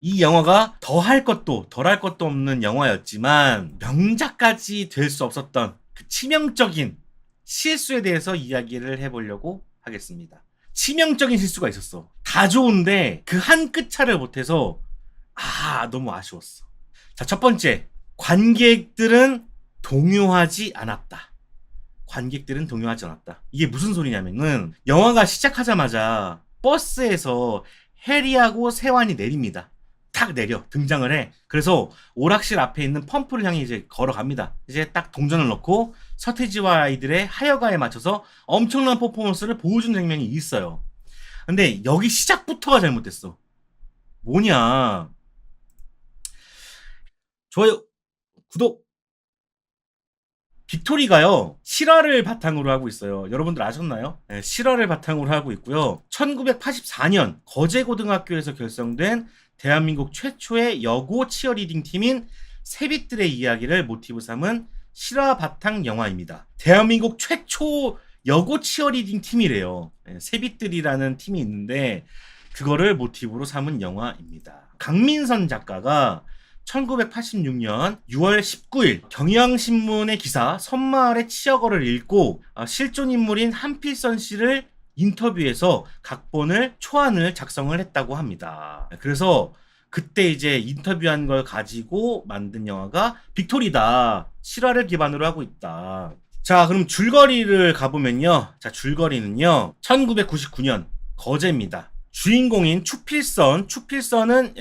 이 영화가 더 할 것도 덜 할 것도 없는 영화였지만 명작까지 될 수 없었던 그 치명적인 실수에 대해서 이야기를 해보려고 하겠습니다. 치명적인 실수가 있었어. 다 좋은데 그 한 끗 차를 못해서 너무 아쉬웠어. 자, 첫 번째, 관객들은 동요하지 않았다. 관객들은 동요하지 않았다. 이게 무슨 소리냐면은 영화가 시작하자마자 버스에서 해리하고 세완이 내립니다. 탁 내려 등장을 해. 그래서 오락실 앞에 있는 펌프를 향해 이제 걸어갑니다. 이제 딱 동전을 넣고 서태지와 아이들의 하여가에 맞춰서 엄청난 퍼포먼스를 보여준 장면이 있어요. 근데 여기 시작부터가 잘못됐어. 뭐냐? 좋아요, 구독. 빅토리가요, 실화를 바탕으로 하고 있어요. 여러분들 아셨나요? 네, 실화를 바탕으로 하고 있고요. 1984년 거제고등학교에서 결성된 대한민국 최초의 여고 치어리딩 팀인 세빛들의 이야기를 모티브 삼은 실화 바탕 영화입니다. 대한민국 최초 여고 치어리딩 팀이래요. 네, 세빛들이라는 팀이 있는데 그거를 모티브로 삼은 영화입니다. 강민선 작가가 1986년 6월 19일 경향신문의 기사 선마을의 치어걸을 읽고 실존 인물인 한필선 씨를 인터뷰해서 각본을 초안을 작성을 했다고 합니다. 그래서 그때 이제 인터뷰한 걸 가지고 만든 영화가 빅토리다. 실화를 기반으로 하고 있다. 자, 그럼 줄거리를 가보면요. 자, 줄거리는요. 1999년 거제입니다. 주인공인 추필선은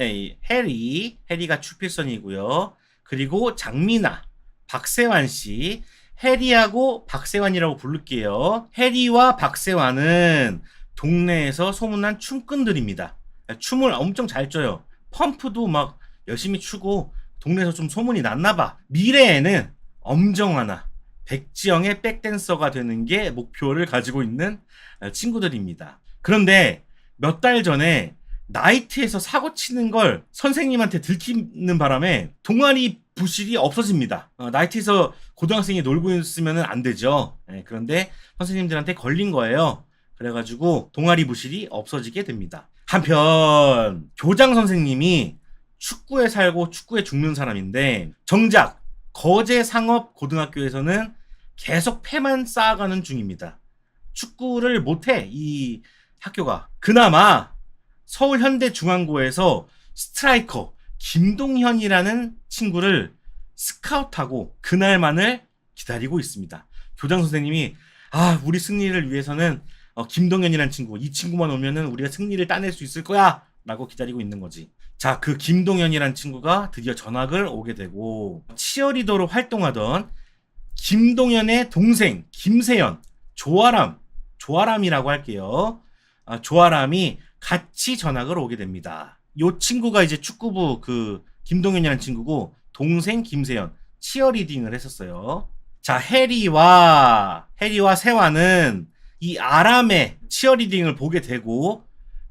해리가 추필선이고요. 그리고 장미나, 박세환 씨, 해리하고 박세환이라고 부를게요. 해리와 박세환은 동네에서 소문난 춤꾼들입니다. 춤을 엄청 잘 춰요. 펌프도 막 열심히 추고 동네에서 좀 소문이 났나봐. 미래에는 엄정화나 백지영의 백댄서가 되는 게 목표를 가지고 있는 친구들입니다. 그런데 몇 달 전에 나이트에서 사고 치는 걸 선생님한테 들키는 바람에 동아리 부실이 없어집니다. 나이트에서 고등학생이 놀고 있으면 안 되죠. 그런데 선생님들한테 걸린 거예요. 그래가지고 동아리 부실이 없어지게 됩니다. 한편 교장 선생님이 축구에 살고 축구에 죽는 사람인데 정작 거제 상업 고등학교에서는 계속 패만 쌓아가는 중입니다. 축구를 못해 이 학교가. 그나마 서울현대중앙고에서 스트라이커 김동현이라는 친구를 스카우트하고 그날만을 기다리고 있습니다. 교장 선생님이 우리 승리를 위해서는 김동현이라는 친구, 이 친구만 오면은 우리가 승리를 따낼 수 있을 거야 라고 기다리고 있는 거지. 자, 그 김동현이라는 친구가 드디어 전학을 오게 되고 치어리더로 활동하던 김동현의 동생 김세연, 조아람이라고 할게요. 조아람이 같이 전학을 오게 됩니다. 요 친구가 이제 축구부 그 김동현이라는 친구고 동생 김세연 치어리딩을 했었어요. 자, 해리와 세화는 이 아람의 치어리딩을 보게 되고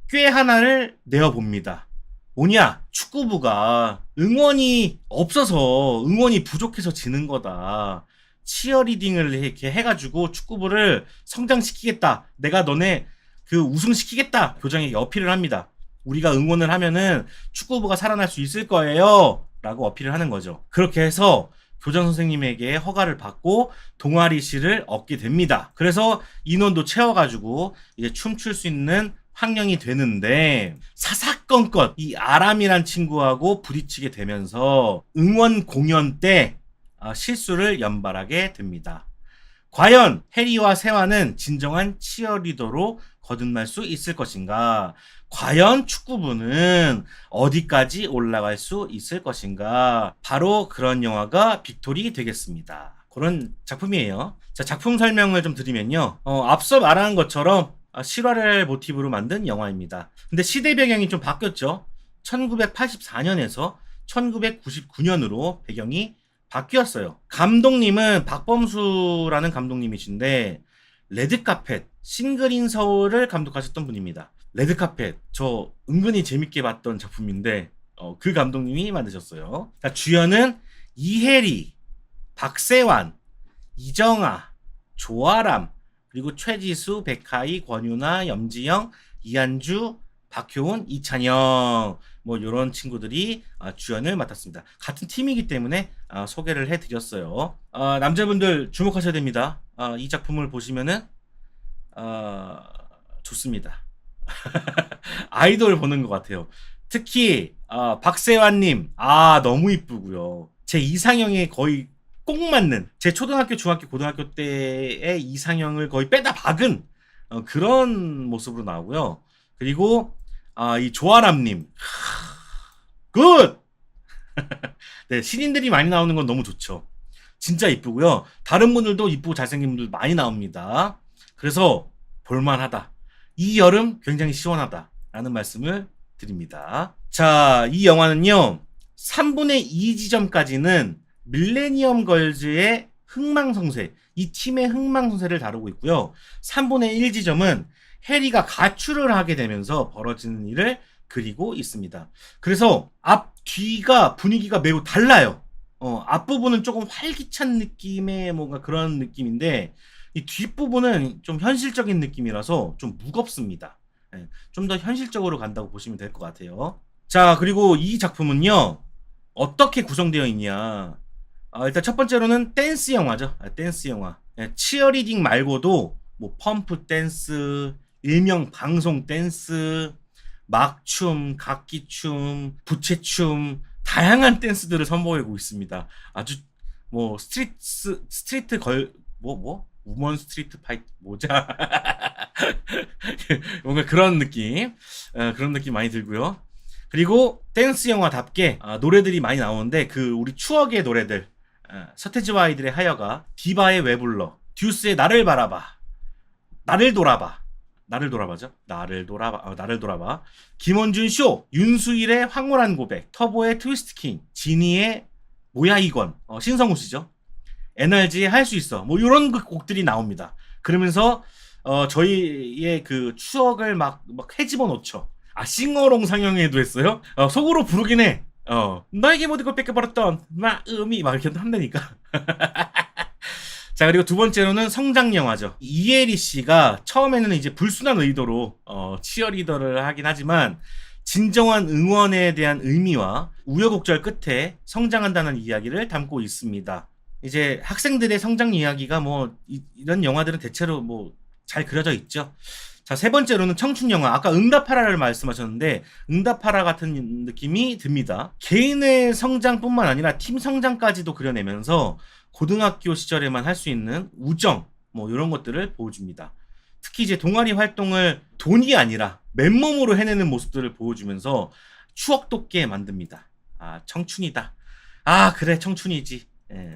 꽤 하나를 내어봅니다. 뭐냐? 축구부가 응원이 없어서 응원이 부족해서 지는 거다. 치어리딩을 이렇게 해가지고 축구부를 성장시키겠다. 내가 너네 그 우승시키겠다. 교장에게 어필을 합니다. 우리가 응원을 하면은 축구부가 살아날 수 있을 거예요. 라고 어필을 하는 거죠. 그렇게 해서 교장 선생님에게 허가를 받고 동아리실을 얻게 됩니다. 그래서 인원도 채워가지고 이제 춤출 수 있는 환경이 되는데 사사건건 이 아람이란 친구하고 부딪히게 되면서 응원 공연 때 실수를 연발하게 됩니다. 과연 해리와 세화는 진정한 치어리더로 거듭날 수 있을 것인가? 과연 축구부는 어디까지 올라갈 수 있을 것인가? 바로 그런 영화가 빅토리 되겠습니다. 그런 작품이에요. 자, 작품 설명을 좀 드리면요. 앞서 말한 것처럼 실화를 모티브로 만든 영화입니다. 근데 시대 배경이 좀 바뀌었죠. 1984년에서 1999년으로 배경이 바뀌었어요. 감독님은 박범수라는 감독님이신데 레드카펫, 싱글인 서울을 감독하셨던 분입니다. 레드카펫, 저 은근히 재밌게 봤던 작품인데 그 감독님이 만드셨어요. 자, 주연은 이혜리, 박세환, 이정아, 조아람, 그리고 최지수, 백하이, 권유나, 염지영, 이한주, 박효은, 이찬영, 뭐 이런 친구들이 주연을 맡았습니다. 같은 팀이기 때문에 소개를 해드렸어요. 남자분들 주목하셔야 됩니다. 이 작품을 보시면은 좋습니다. 아이돌 보는 것 같아요. 특히 박세환님 너무 이쁘고요. 제 이상형에 거의 꼭 맞는, 제 초등학교, 중학교, 고등학교 때의 이상형을 거의 빼다 박은 그런 모습으로 나오고요. 그리고 이 조아람님 굿! 네, 신인들이 많이 나오는 건 너무 좋죠. 진짜 이쁘고요. 다른 분들도 이쁘고 잘생긴 분들 많이 나옵니다. 그래서 볼만하다. 이 여름 굉장히 시원하다. 라는 말씀을 드립니다. 자, 이 영화는요. 3분의 2 지점까지는 밀레니엄 걸즈의 흥망성쇠, 이 팀의 흥망성쇠를 다루고 있고요. 3분의 1 지점은 해리가 가출을 하게 되면서 벌어지는 일을 그리고 있습니다. 그래서 앞, 뒤가 분위기가 매우 달라요. 앞부분은 조금 활기찬 느낌의 뭔가 그런 느낌인데, 이 뒷부분은 좀 현실적인 느낌이라서 좀 무겁습니다. 좀 더 현실적으로 간다고 보시면 될 것 같아요. 자, 그리고 이 작품은요, 어떻게 구성되어 있냐. 일단 첫 번째로는 댄스 영화죠. 댄스 영화. 치어리딩 말고도 뭐 펌프 댄스, 일명 방송 댄스, 막춤, 각기춤, 부채춤, 다양한 댄스들을 선보이고 있습니다. 아주 뭐 스트리트 우먼 스트리트 파이트 뭐자 뭔가 그런 느낌, 그런 느낌 많이 들고요. 그리고 댄스 영화답게 노래들이 많이 나오는데 그 우리 추억의 노래들, 서태지와 아이들의 하여가, 디바의 왜 불러, 듀스의 나를 바라봐, 나를 돌아봐, 나를 돌아봐죠. 나를 돌아봐. 김원준 쇼, 윤수일의 황홀한 고백, 터보의 트위스트 킹, 지니의 뭐야 이건, 신성우 씨죠. NRG의 할 수 있어. 뭐 이런 곡들이 나옵니다. 그러면서 저희의 그 추억을 막 헤집어 놓죠. 싱어롱 상영회도 했어요. 속으로 부르긴 해. 너에게 모든 걸 뺏겨버렸던 마음이 막 이렇게 한다니까. 자, 그리고 두 번째로는 성장 영화죠. 이혜리 씨가 처음에는 이제 불순한 의도로 치어리더를 하긴 하지만 진정한 응원에 대한 의미와 우여곡절 끝에 성장한다는 이야기를 담고 있습니다. 이제 학생들의 성장 이야기가 뭐 이런 영화들은 대체로 뭐 잘 그려져 있죠. 자, 세 번째로는 청춘 영화. 아까 응답하라를 말씀하셨는데 응답하라 같은 느낌이 듭니다. 개인의 성장뿐만 아니라 팀 성장까지도 그려내면서 고등학교 시절에만 할 수 있는 우정, 뭐 이런 것들을 보여줍니다. 특히 이제 동아리 활동을 돈이 아니라 맨몸으로 해내는 모습들을 보여주면서 추억 돋게 만듭니다. 청춘이다. 그래, 청춘이지.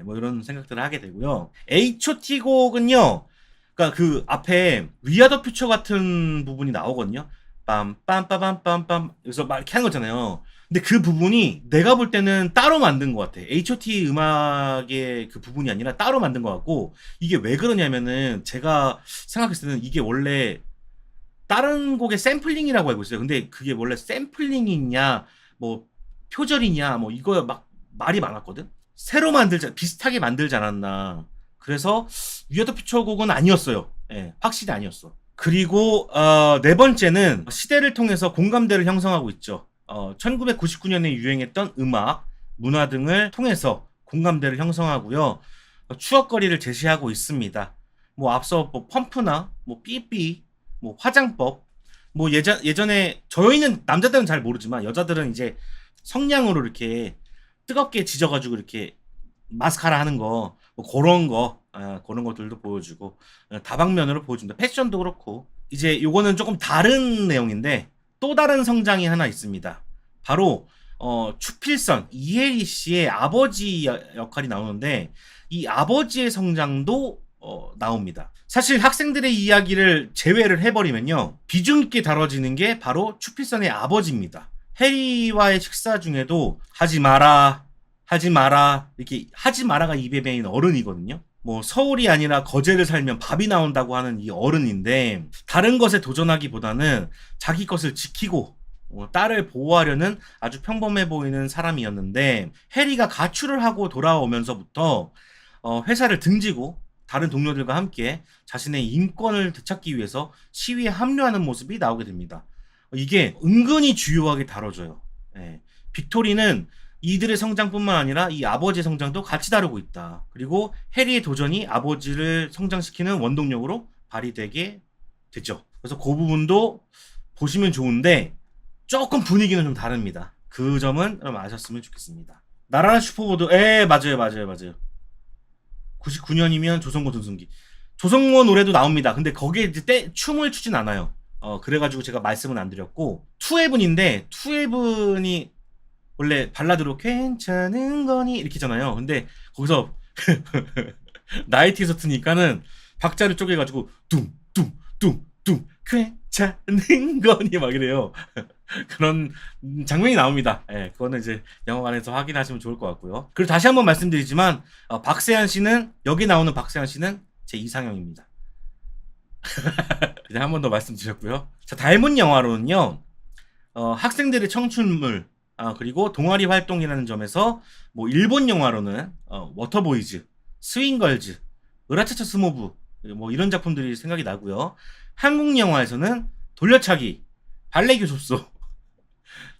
뭐 이런 생각들을 하게 되고요. H.O.T 곡은요, 그러니까 그 앞에 위아더 퓨처 같은 부분이 나오거든요. 빰빰빰빰빰빰 여기서 막 이렇게 하는 거잖아요. 근데 그 부분이 내가 볼 때는 따로 만든 것 같아. H.O.T 음악의 그 부분이 아니라 따로 만든 것 같고, 이게 왜 그러냐면은 제가 생각했을 때는 이게 원래 다른 곡의 샘플링이라고 알고 있어요. 근데 그게 원래 샘플링이냐 뭐 표절이냐 뭐 이거 막 말이 많았거든. 새로 비슷하게 만들지 않았나. 그래서 위아더 퓨처 곡은 아니었어요. 확실히 아니었어. 그리고 네 번째는 시대를 통해서 공감대를 형성하고 있죠. 1999년에 유행했던 음악, 문화 등을 통해서 공감대를 형성하고요. 추억거리를 제시하고 있습니다. 뭐 앞서 뭐 펌프나 뭐 삐삐, 뭐 화장법, 뭐 예전에 저희는 남자들은 잘 모르지만 여자들은 이제 성냥으로 이렇게 뜨겁게 지져가지고 이렇게 마스카라 하는 거, 뭐 그런 것들도 보여주고, 다방면으로 보여준다. 패션도 그렇고. 이제 요거는 조금 다른 내용인데 또 다른 성장이 하나 있습니다. 바로 추필선 이혜리 씨의 아버지 역할이 나오는데 이 아버지의 성장도 나옵니다. 사실 학생들의 이야기를 제외를 해버리면요, 비중 있게 다뤄지는 게 바로 추필선의 아버지입니다. 해리와의 식사 중에도 하지 마라 이렇게 하지 마라가 입에 베인 어른이거든요. 뭐 서울이 아니라 거제를 살면 밥이 나온다고 하는 이 어른인데, 다른 것에 도전하기보다는 자기 것을 지키고 딸을 보호하려는 아주 평범해 보이는 사람이었는데, 해리가 가출을 하고 돌아오면서부터 회사를 등지고 다른 동료들과 함께 자신의 인권을 되찾기 위해서 시위에 합류하는 모습이 나오게 됩니다. 이게 은근히 주요하게 다뤄져요. 예. 빅토리는 이들의 성장뿐만 아니라 이 아버지의 성장도 같이 다루고 있다. 그리고 해리의 도전이 아버지를 성장시키는 원동력으로 발휘되게 되죠. 그래서 그 부분도 보시면 좋은데 조금 분위기는 좀 다릅니다. 그 점은 좀 아셨으면 좋겠습니다. 나라라 슈퍼보드, 맞아요. 99년이면 조성모 등승기. 조성모 노래도 나옵니다. 근데 거기에 이제 춤을 추진 않아요. 그래가지고 제가 말씀은 안 드렸고, 투에븐인데, 투에븐이 원래 발라드로 괜찮은 거니 이렇게잖아요. 근데 거기서 나이트에서 트니까는 박자를 쪼개가지고 뚱뚱뚱뚱 괜찮은 거니 막 이래요. 그런 장면이 나옵니다. 예, 그거는 이제 영화관에서 확인하시면 좋을 것 같고요. 그리고 다시 한번 말씀드리지만 박세현 씨는 여기 나오는 박세현 씨는 제 이상형입니다. 그냥 한 번 더 말씀드렸고요. 자, 닮은 영화로는요. 학생들의 청춘물 그리고 동아리 활동이라는 점에서 뭐 일본 영화로는 워터보이즈, 스윙걸즈, 으라차차 스모브 뭐 이런 작품들이 생각이 나고요. 한국 영화에서는 돌려차기, 발레 교습소,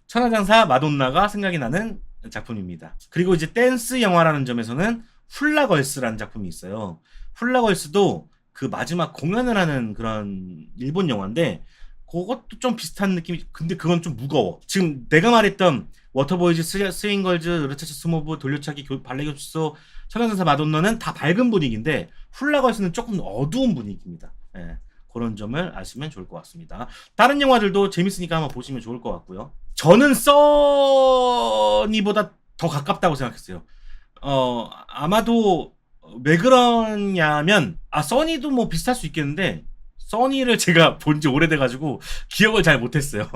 천하장사 마돈나가 생각이 나는 작품입니다. 그리고 이제 댄스 영화라는 점에서는 훌라걸스라는 작품이 있어요. 훌라걸스도 그 마지막 공연을 하는 그런 일본 영화인데 그것도 좀 비슷한 느낌이, 근데 그건 좀 무거워. 지금 내가 말했던 워터보이즈, 스윙걸즈, 으르차차 스모브, 돌려차기, 발레 교습소, 천하장사 마돈나는 다 밝은 분위기인데 훌라걸스는 조금 어두운 분위기입니다. 예, 그런 점을 아시면 좋을 것 같습니다. 다른 영화들도 재밌으니까 한번 보시면 좋을 것 같고요. 저는 써니보다 더 가깝다고 생각했어요. 아마도 왜 그러냐면 써니도 뭐 비슷할 수 있겠는데 써니를 제가 본 지 오래돼가지고 기억을 잘 못했어요.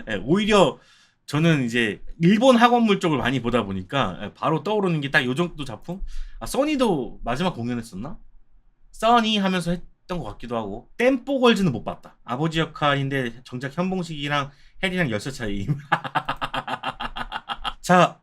네, 오히려 저는 이제 일본 학원물 쪽을 많이 보다 보니까 바로 떠오르는 게 딱 요 정도 작품? 써니도 마지막 공연했었나? 써니 하면서 했던 것 같기도 하고. 템포걸즈는 못 봤다. 아버지 역할인데 정작 현봉식이랑 해리랑 10살 차이. 자,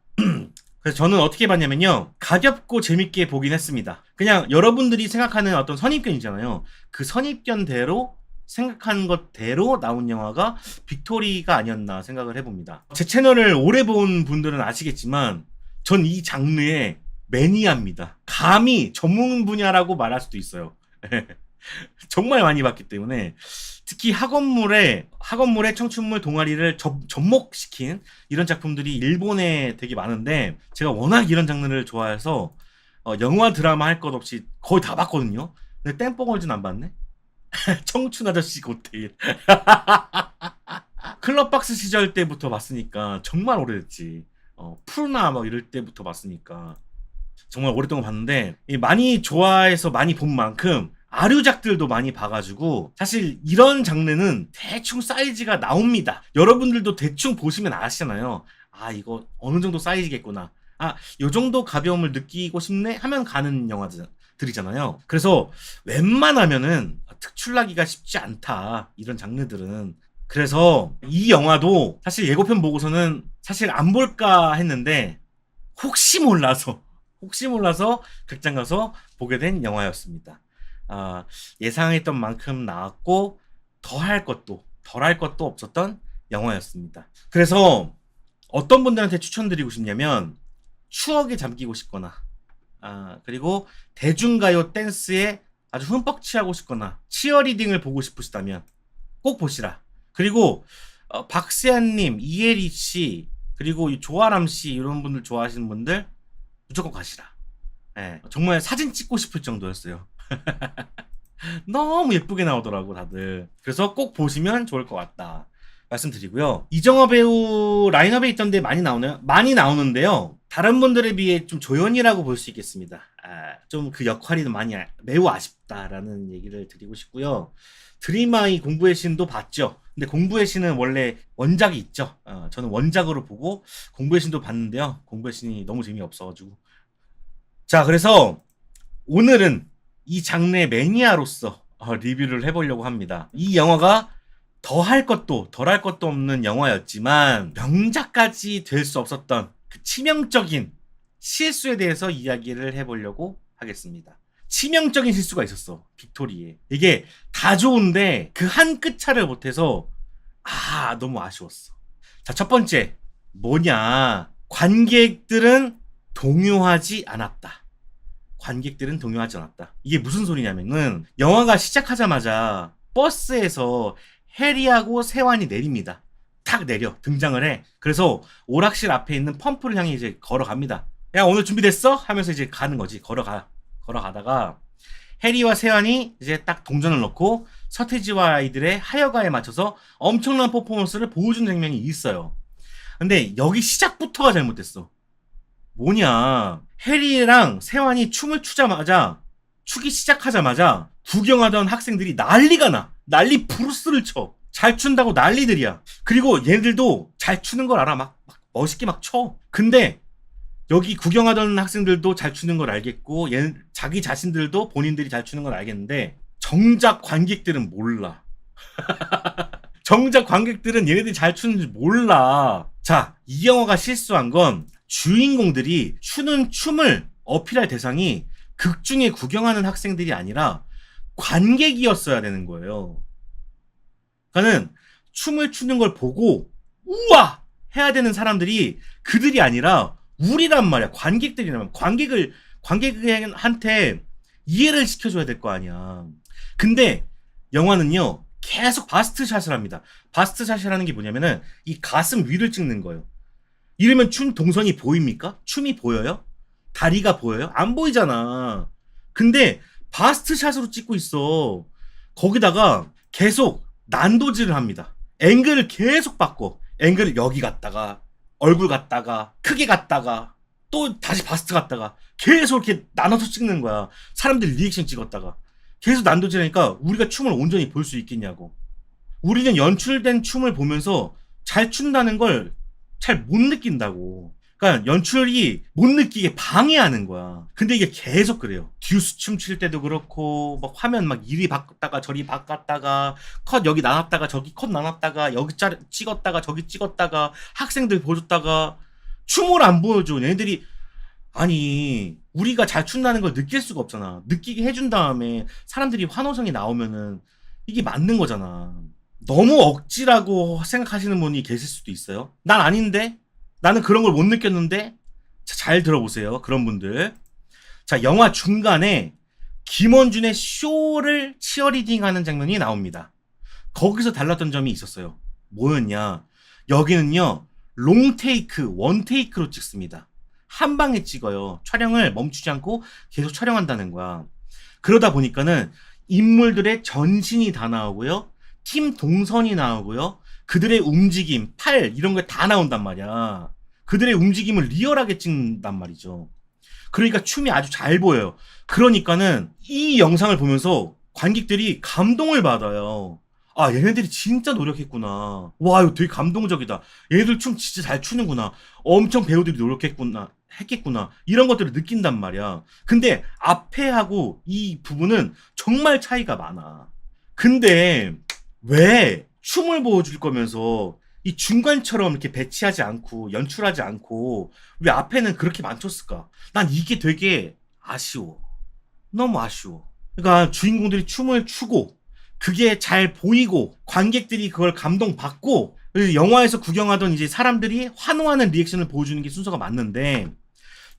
그래서 저는 어떻게 봤냐면요. 가볍고 재밌게 보긴 했습니다. 그냥 여러분들이 생각하는 어떤 선입견이잖아요. 그 선입견대로 생각한 것대로 나온 영화가 빅토리가 아니었나 생각을 해봅니다. 제 채널을 오래 본 분들은 아시겠지만 전 이 장르의 매니아입니다. 감히 전문 분야라고 말할 수도 있어요. 정말 많이 봤기 때문에 특히 학원물의 청춘물 동아리를 접목시킨 이런 작품들이 일본에 되게 많은데 제가 워낙 이런 장르를 좋아해서 영화 드라마 할 것 없이 거의 다 봤거든요. 근데 땜뽕걸즈는 안 봤네. 청춘 아저씨 고테일. 클럽박스 시절 때부터 봤으니까 정말 오래됐지. 푸나 막 이럴 때부터 봤으니까 정말 오랫동안 봤는데 많이 좋아해서 많이 본 만큼 아류작들도 많이 봐가지고 사실 이런 장르는 대충 사이즈가 나옵니다. 여러분들도 대충 보시면 아시잖아요. 이거 어느 정도 사이즈겠구나. 요 정도 가벼움을 느끼고 싶네 하면 가는 영화들이잖아요. 그래서 웬만하면은 특출나기가 쉽지 않다. 이런 장르들은. 그래서 이 영화도 사실 예고편 보고서는 사실 안 볼까 했는데 혹시 몰라서 극장 가서 보게 된 영화였습니다. 예상했던 만큼 나왔고 덜 할 것도 없었던 영화였습니다. 그래서 어떤 분들한테 추천드리고 싶냐면 추억에 잠기고 싶거나 그리고 대중가요 댄스에 아주 흠뻑 취하고 싶거나 치어리딩을 보고 싶으시다면 꼭 보시라. 그리고 박세한님, 이혜리씨 그리고 조아람씨 이런 분들 좋아하시는 분들 무조건 가시라. 정말 사진 찍고 싶을 정도였어요. 너무 예쁘게 나오더라고 다들. 그래서 꼭 보시면 좋을 것 같다 말씀드리고요. 이정화 배우 라인업에 있던데 많이 나오나요? 많이 나오는데요. 다른 분들에 비해 좀 조연이라고 볼 수 있겠습니다. 좀 그 역할이 매우 아쉽다라는 얘기를 드리고 싶고요. 드림아이 공부의 신도 봤죠. 근데 공부의 신은 원래 원작이 있죠. 저는 원작으로 보고 공부의 신도 봤는데요. 공부의 신이 너무 재미없어가지고. 자, 그래서 오늘은 이 장르의 매니아로서 리뷰를 해보려고 합니다. 이 영화가 더 할 것도 덜 할 것도 없는 영화였지만 명작까지 될 수 없었던 그 치명적인 실수에 대해서 이야기를 해보려고 하겠습니다. 치명적인 실수가 있었어. 빅토리에. 이게 다 좋은데 그 한 끗 차를 못해서 너무 아쉬웠어. 자, 첫 번째. 뭐냐. 관객들은 동요하지 않았다. 관객들은 동요하지 않았다. 이게 무슨 소리냐면은 영화가 시작하자마자 버스에서 해리하고 세환이 내립니다. 탁 내려 등장을 해. 그래서 오락실 앞에 있는 펌프를 향해 이제 걸어갑니다. 야, 오늘 준비됐어? 하면서 이제 가는 거지. 걸어가다가 해리와 세환이 이제 딱 동전을 넣고 서태지와 아이들의 하여가에 맞춰서 엄청난 퍼포먼스를 보여주는 장면이 있어요. 근데 여기 시작부터가 잘못됐어. 뭐냐. 해리랑 세환이 춤을 추기 시작하자마자 구경하던 학생들이 난리가 나. 난리 브루스를 쳐. 잘 춘다고 난리들이야. 그리고 얘들도 잘 추는 걸 알아. 막 멋있게 막 쳐. 근데 여기 구경하던 학생들도 잘 추는 걸 알겠고 자기 자신들도 본인들이 잘 추는 걸 알겠는데 정작 관객들은 몰라. 정작 관객들은 얘네들이 잘 추는지 몰라. 자, 이 영화가 실수한 건 주인공들이 추는 춤을 어필할 대상이 극중에 구경하는 학생들이 아니라 관객이었어야 되는 거예요. 그러니까는 춤을 추는 걸 보고 우와! 해야 되는 사람들이 그들이 아니라 우리란 말이야. 관객들이라면 관객한테 이해를 시켜줘야 될 거 아니야. 근데 영화는요 계속 바스트샷을 합니다. 바스트샷이라는 게 뭐냐면은 이 가슴 위를 찍는 거예요. 이러면 춤 동선이 보입니까? 춤이 보여요? 다리가 보여요? 안 보이잖아. 근데 바스트샷으로 찍고 있어. 거기다가 계속 난도질을 합니다. 앵글을 계속 바꿔. 앵글을 여기 갔다가 얼굴 갔다가 크게 갔다가 또 다시 바스트 갔다가 계속 이렇게 나눠서 찍는 거야. 사람들 리액션 찍었다가 계속 난도질하니까 우리가 춤을 온전히 볼 수 있겠냐고. 우리는 연출된 춤을 보면서 잘 춘다는 걸 잘 못 느낀다고. 그러니까 연출이 못 느끼게 방해하는 거야. 근데 이게 계속 그래요. 듀스 춤출 때도 그렇고 막 화면 막 이리 바꿨다가 저리 바꿨다가 컷 여기 나눴다가 저기 컷 나눴다가 여기 찍었다가 저기 찍었다가 학생들 보여줬다가 춤을 안 보여줘. 얘네들이 아니 우리가 잘 춘다는 걸 느낄 수가 없잖아. 느끼게 해준 다음에 사람들이 환호성이 나오면은 이게 맞는 거잖아. 너무 억지라고 생각하시는 분이 계실 수도 있어요. 난 아닌데? 나는 그런 걸 못 느꼈는데? 자, 잘 들어보세요. 그런 분들. 자, 영화 중간에 김원준의 쇼를 치어리딩 하는 장면이 나옵니다. 거기서 달랐던 점이 있었어요. 뭐였냐? 여기는요, 롱테이크, 원테이크로 찍습니다. 한 방에 찍어요. 촬영을 멈추지 않고 계속 촬영한다는 거야. 그러다 보니까는 인물들의 전신이 다 나오고요. 팀 동선이 나오고요. 그들의 움직임, 팔 이런 게 다 나온단 말이야. 그들의 움직임을 리얼하게 찍는단 말이죠. 그러니까 춤이 아주 잘 보여요. 그러니까는 이 영상을 보면서 관객들이 감동을 받아요. 아, 얘네들이 진짜 노력했구나. 와, 이거 되게 감동적이다. 얘네들 춤 진짜 잘 추는구나. 엄청 배우들이 했겠구나. 이런 것들을 느낀단 말이야. 근데 앞에 하고 이 부분은 정말 차이가 많아. 근데 왜 춤을 보여줄 거면서 이 중간처럼 이렇게 배치하지 않고 연출하지 않고 왜 앞에는 그렇게 맞췄을까? 난 이게 되게 아쉬워. 너무 아쉬워. 그러니까 주인공들이 춤을 추고 그게 잘 보이고 관객들이 그걸 감동받고 영화에서 구경하던 이제 사람들이 환호하는 리액션을 보여주는 게 순서가 맞는데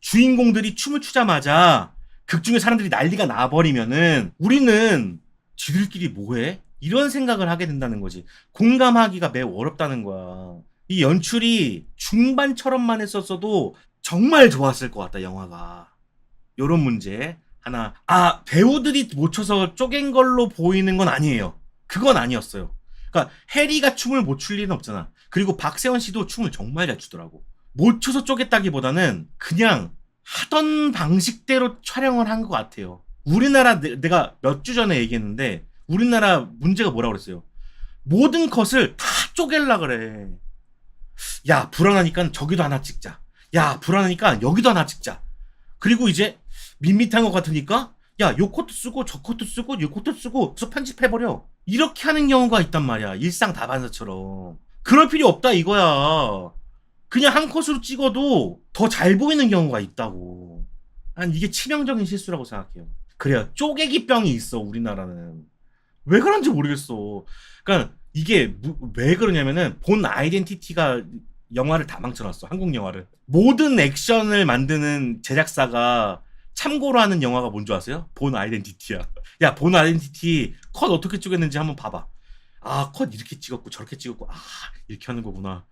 주인공들이 춤을 추자마자 극중에 사람들이 난리가 나버리면은 우리는 지들끼리 뭐해? 이런 생각을 하게 된다는 거지. 공감하기가 매우 어렵다는 거야. 이 연출이 중반처럼만 했었어도 정말 좋았을 것 같다, 영화가. 요런 문제 하나. 아, 배우들이 못 춰서 쪼갠 걸로 보이는 건 아니에요. 그건 아니었어요. 그러니까 해리가 춤을 못 출 리는 없잖아. 그리고 박세원 씨도 춤을 정말 잘 추더라고. 못 춰서 쪼갰다기보다는 그냥 하던 방식대로 촬영을 한 것 같아요. 우리나라 내가 몇 주 전에 얘기했는데 우리나라 문제가 뭐라고 그랬어요? 모든 컷을 다 쪼갤라 그래. 야, 불안하니까 저기도 하나 찍자. 야, 불안하니까 여기도 하나 찍자. 그리고 이제 밋밋한 것 같으니까 야, 요 컷도 쓰고 저 컷도 쓰고 요 컷도 쓰고 그래서 편집해버려. 이렇게 하는 경우가 있단 말이야. 일상 다반사처럼. 그럴 필요 없다 이거야. 그냥 한 컷으로 찍어도 더 잘 보이는 경우가 있다고. 난 이게 치명적인 실수라고 생각해요. 그래요. 쪼개기병이 있어 우리나라는. 왜 그런지 모르겠어. 그러니까 이게 왜 그러냐면은 본 아이덴티티가 영화를 다 망쳐놨어. 한국 영화를. 모든 액션을 만드는 제작사가 참고로 하는 영화가 뭔지 아세요? 본 아이덴티티야. 야, 본 아이덴티티 컷 어떻게 찍었는지 한번 봐봐. 아, 컷 이렇게 찍었고 저렇게 찍었고, 아, 이렇게 하는 거구나.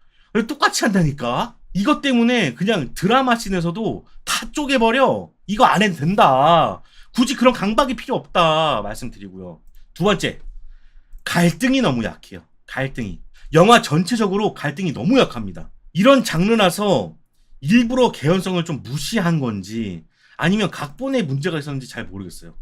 똑같이 한다니까? 이것 때문에 그냥 드라마 씬에서도 다 쪼개버려. 이거 안 해도 된다. 굳이 그런 강박이 필요 없다. 말씀드리고요. 두 번째, 갈등이 너무 약해요. 갈등이. 영화 전체적으로 갈등이 너무 약합니다. 이런 장르라서 일부러 개연성을 좀 무시한 건지 아니면 각본에 문제가 있었는지 잘 모르겠어요.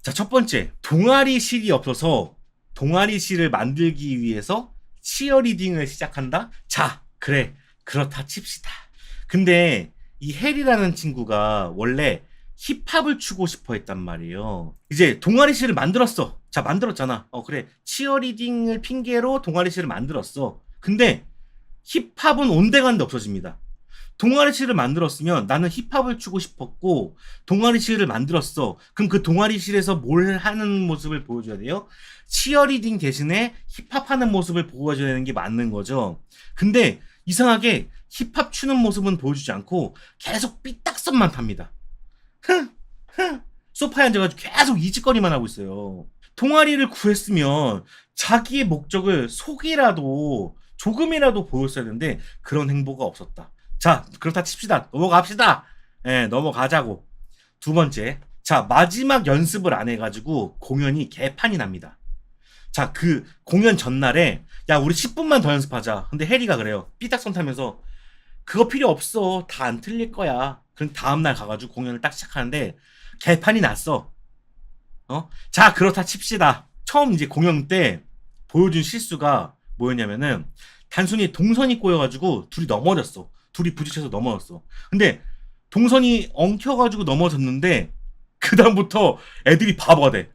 자, 첫 번째, 동아리실이 없어서 동아리실을 만들기 위해서 치어리딩을 시작한다? 자, 그래. 그렇다 칩시다. 근데 이 헬이라는 친구가 원래 힙합을 추고 싶어 했단 말이에요. 이제 동아리실을 만들었어. 자, 만들었잖아. 그래. 치어리딩을 핑계로 동아리실을 만들었어. 근데 힙합은 온데간데 없어집니다. 동아리실을 만들었으면 나는 힙합을 추고 싶었고 동아리실을 만들었어. 그럼 그 동아리실에서 뭘 하는 모습을 보여줘야 돼요? 치어리딩 대신에 힙합하는 모습을 보여줘야 되는 게 맞는 거죠. 근데 이상하게 힙합 추는 모습은 보여주지 않고 계속 삐딱선만 탑니다. 소파에 앉아가지고 계속 이짓거리만 하고 있어요. 동아리를 구했으면 자기의 목적을 속이라도 조금이라도 보였어야 되는데 그런 행보가 없었다. 자, 그렇다 칩시다. 넘어갑시다. 예, 넘어가자고. 두 번째. 자, 마지막 연습을 안 해가지고 공연이 개판이 납니다. 자, 그 공연 전날에 야, 우리 10분만 더 연습하자. 근데 해리가 그래요. 삐딱선 타면서 그거 필요 없어. 다 안 틀릴 거야. 그럼 다음날 가가지고 공연을 딱 시작하는데 개판이 났어. 자, 그렇다 칩시다. 처음 이제 공연 때 보여준 실수가 뭐였냐면은 단순히 동선이 꼬여가지고 둘이 넘어졌어. 둘이 부딪혀서 넘어졌어. 근데 동선이 엉켜가지고 넘어졌는데 그 다음부터 애들이 바보가 돼.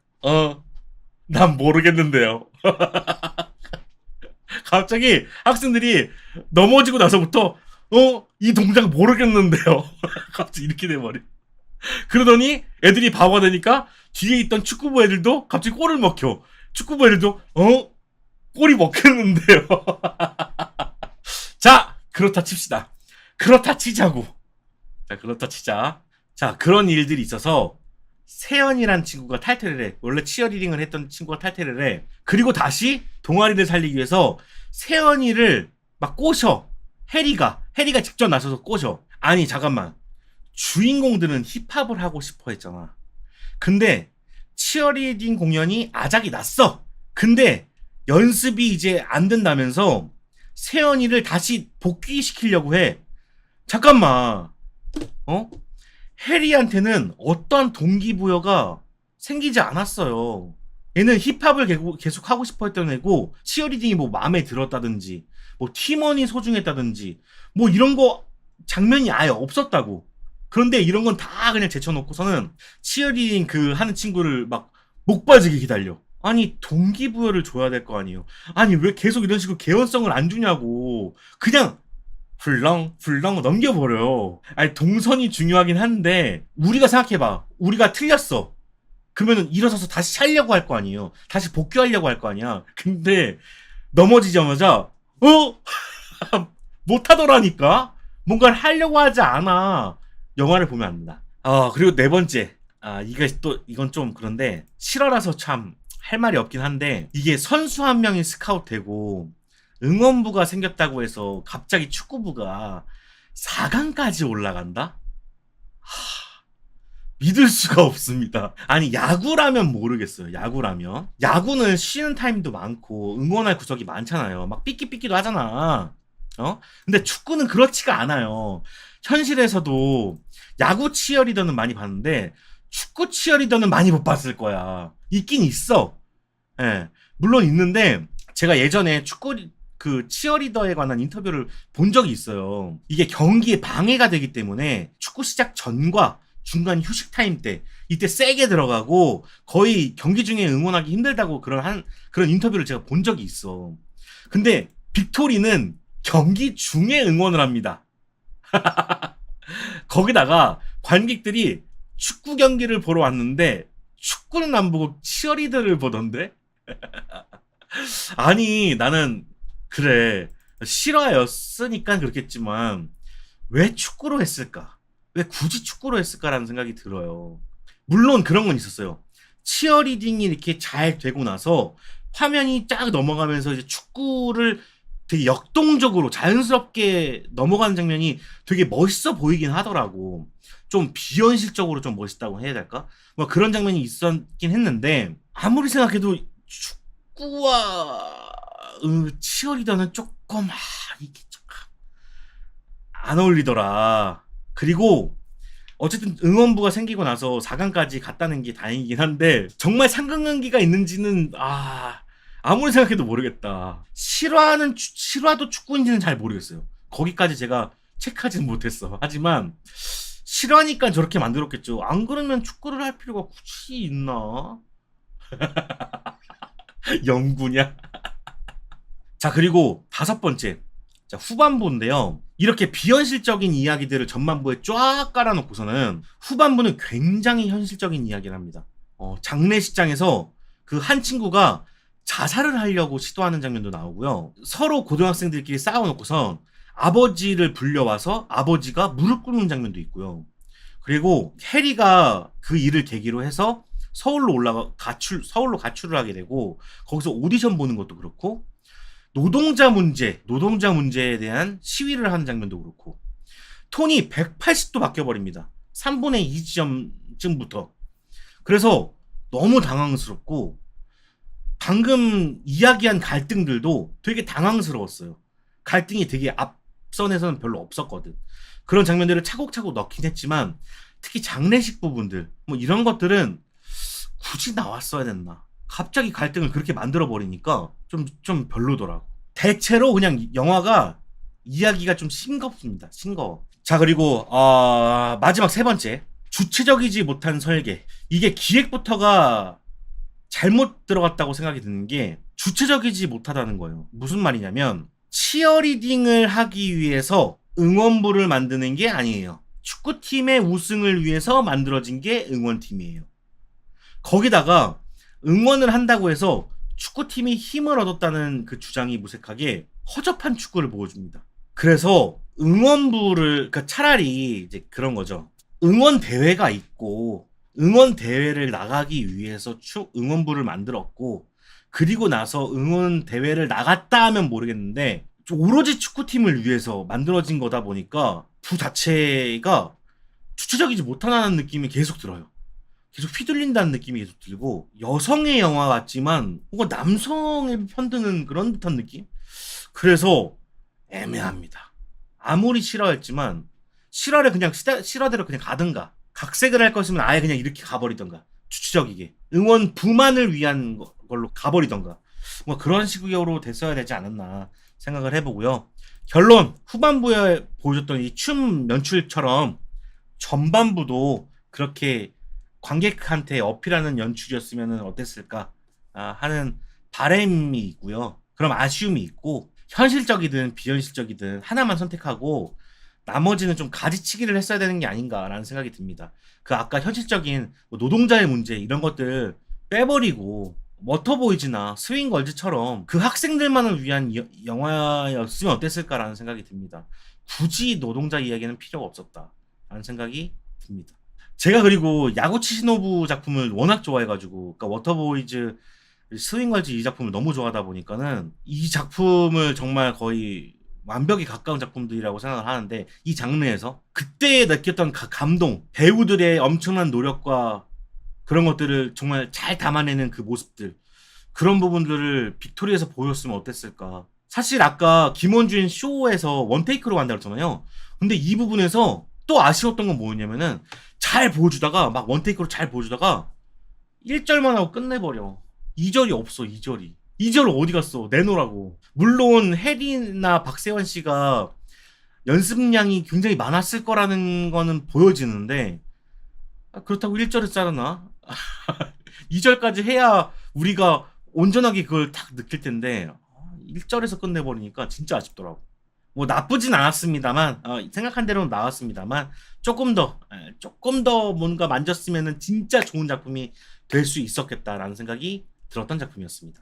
난 모르겠는데요. 갑자기 학생들이 넘어지고 나서부터 이 동작 모르겠는데요. 갑자기 이렇게 돼버려. 그러더니 애들이 바보가 되니까 뒤에 있던 축구부 애들도 갑자기 골을 먹혀. 축구부 애들도 골이 먹혔는데요. 자, 그렇다 칩시다. 그렇다 치자고. 자, 그렇다 치자. 자, 그런 일들이 있어서 세연이란 친구가 탈퇴를 해. 원래 치어리딩을 했던 친구가 탈퇴를 해. 그리고 다시 동아리를 살리기 위해서 세연이를 막 꼬셔. 해리가 직접 나서서 꼬셔. 아니, 잠깐만. 주인공들은 힙합을 하고 싶어 했잖아. 근데 치어리딩 공연이 아작이 났어. 근데 연습이 이제 안 된다면서 세연이를 다시 복귀시키려고 해. 잠깐만. 해리한테는 어떠한 동기부여가 생기지 않았어요. 얘는 힙합을 계속 하고 싶어 했던 애고 치어리딩이 뭐 마음에 들었다든지 뭐 팀원이 소중했다든지 뭐 이런 거 장면이 아예 없었다고. 그런데 이런 건 다 그냥 제쳐놓고서는 치어리딩 그 하는 친구를 막 목 빠지게 기다려. 아니, 동기부여를 줘야 될 거 아니에요. 아니, 왜 계속 이런 식으로 개연성을 안 주냐고. 그냥 훌렁 넘겨버려요. 아니, 동선이 중요하긴 한데 우리가 생각해봐. 우리가 틀렸어. 그러면은 일어서서 다시 차려고 할 거 아니에요. 다시 복귀하려고 할 거 아니야. 근데 넘어지자마자 못하더라니까. 뭔가를 하려고 하지 않아. 영화를 보면 압니다. 그리고 네 번째. 이건 좀 그런데 실화라서 참 할 말이 없긴 한데 이게 선수 한 명이 스카우트 되고 응원부가 생겼다고 해서 갑자기 축구부가 4강까지 올라간다? 믿을 수가 없습니다. 아니, 야구라면 모르겠어요. 야구라면. 야구는 쉬는 타임도 많고 응원할 구석이 많잖아요. 막 삐끼삐끼도 하잖아. 근데 축구는 그렇지가 않아요. 현실에서도 야구 치어리더는 많이 봤는데 축구 치어리더는 많이 못 봤을 거야. 있긴 있어. 예. 물론 있는데 제가 예전에 축구 그 치어리더에 관한 인터뷰를 본 적이 있어요. 이게 경기에 방해가 되기 때문에 축구 시작 전과 중간 휴식 타임 때 이때 세게 들어가고 거의 경기 중에 응원하기 힘들다고 그런 인터뷰를 제가 본 적이 있어. 근데 빅토리는 경기 중에 응원을 합니다. 거기다가 관객들이 축구 경기를 보러 왔는데 축구는 안 보고 치어리더를 보던데. 아니, 나는, 그래. 실화였으니까 그렇겠지만, 왜 축구로 했을까? 왜 굳이 축구로 했을까라는 생각이 들어요. 물론 그런 건 있었어요. 치어리딩이 이렇게 잘 되고 나서 화면이 쫙 넘어가면서 이제 축구를 되게 역동적으로 자연스럽게 넘어가는 장면이 되게 멋있어 보이긴 하더라고. 좀 비현실적으로 좀 멋있다고 해야 될까? 뭐 그런 장면이 있었긴 했는데 아무리 생각해도 축구와 치어리더는 조금 이게 좀 안 어울리더라. 그리고 어쨌든 응원부가 생기고 나서 4강까지 갔다는 게 다행이긴 한데 정말 상관관계가 있는지는 아무리 생각해도 모르겠다. 실화도 축구인지는 잘 모르겠어요. 거기까지 제가 체크하지는 못했어. 하지만 실화니까 저렇게 만들었겠죠. 안 그러면 축구를 할 필요가 굳이 있나? 영구냐? 자, 그리고 다섯 번째. 자, 후반부인데요. 이렇게 비현실적인 이야기들을 전반부에 쫙 깔아놓고서는 후반부는 굉장히 현실적인 이야기를 합니다. 장례식장에서 그 한 친구가 자살을 하려고 시도하는 장면도 나오고요. 서로 고등학생들끼리 싸워놓고선 아버지를 불려와서 아버지가 무릎 꿇는 장면도 있고요. 그리고 해리가 그 일을 계기로 해서 서울로 가출을 하게 되고 거기서 오디션 보는 것도 그렇고 노동자 문제에 대한 시위를 하는 장면도 그렇고 톤이 180도 바뀌어버립니다. 3분의 2 지점쯤부터. 그래서 너무 당황스럽고 방금 이야기한 갈등들도 되게 당황스러웠어요. 갈등이 되게 앞선에서는 별로 없었거든. 그런 장면들을 차곡차곡 넣긴 했지만 특히 장례식 부분들 뭐 이런 것들은 굳이 나왔어야 됐나. 갑자기 갈등을 그렇게 만들어버리니까 좀 별로더라고. 대체로 그냥 영화가 이야기가 좀 싱겁습니다. 싱거워. 자, 그리고 마지막 세 번째. 주체적이지 못한 설계. 이게 기획부터가 잘못 들어갔다고 생각이 드는 게 주체적이지 못하다는 거예요. 무슨 말이냐면 치어리딩을 하기 위해서 응원부를 만드는 게 아니에요. 축구팀의 우승을 위해서 만들어진 게 응원팀이에요. 거기다가 응원을 한다고 해서 축구팀이 힘을 얻었다는 그 주장이 무색하게 허접한 축구를 보여줍니다. 그래서 그러니까 차라리 이제 그런 거죠. 응원 대회가 있고 응원 대회를 나가기 위해서 응원부를 만들었고 그리고 나서 응원 대회를 나갔다 하면 모르겠는데 오로지 축구팀을 위해서 만들어진 거다 보니까 부 자체가 주체적이지 못하다는 느낌이 계속 들어요. 계속 휘둘린다는 느낌이 계속 들고 여성의 영화 같지만 뭔가 남성을 편드는 그런 듯한 느낌? 그래서 애매합니다. 아무리 실화였지만 실화를 그냥 실화대로 그냥 가든가 각색을 할 것이면 아예 그냥 이렇게 가버리던가 주체적이게 응원부만을 위한 걸로 가버리던가 뭐 그런 식으로 됐어야 되지 않았나 생각을 해보고요. 결론 후반부에 보여줬던 이 춤 연출처럼 전반부도 그렇게 관객한테 어필하는 연출이었으면 어땠을까 하는 바람이 있고요. 그럼 아쉬움이 있고 현실적이든 비현실적이든 하나만 선택하고 나머지는 좀 가지치기를 했어야 되는 게 아닌가라는 생각이 듭니다. 그 아까 현실적인 노동자의 문제 이런 것들 빼버리고 워터보이즈나 스윙걸즈처럼 그 학생들만을 위한 영화였으면 어땠을까라는 생각이 듭니다. 굳이 노동자 이야기는 필요가 없었다라는 생각이 듭니다. 제가 그리고 야구치 시노부 작품을 워낙 좋아해가지고, 그러니까 워터보이즈, 스윙걸즈 이 작품을 너무 좋아하다 보니까는 이 작품을 정말 거의 완벽히 가까운 작품들이라고 생각을 하는데 이 장르에서 그때 느꼈던 감동, 배우들의 엄청난 노력과 그런 것들을 정말 잘 담아내는 그 모습들 그런 부분들을 빅토리에서 보였으면 어땠을까. 사실 아까 김원준 쇼에서 원테이크로 한다고 했잖아요. 근데 이 부분에서 또 아쉬웠던 건 뭐였냐면은 잘 보여주다가 막 원테이크로 잘 보여주다가 1절만 하고 끝내버려. 2절이 없어. 2절 어디 갔어? 내놓으라고. 물론 해리나 박세원 씨가 연습량이 굉장히 많았을 거라는 거는 보여지는데 그렇다고 1절을 자르나? 2절까지 해야 우리가 온전하게 그걸 딱 느낄 텐데 1절에서 끝내버리니까 진짜 아쉽더라고. 뭐 나쁘진 않았습니다만 생각한 대로는 나왔습니다만 조금 더 뭔가 만졌으면은 진짜 좋은 작품이 될 수 있었겠다라는 생각이 들었던 작품이었습니다.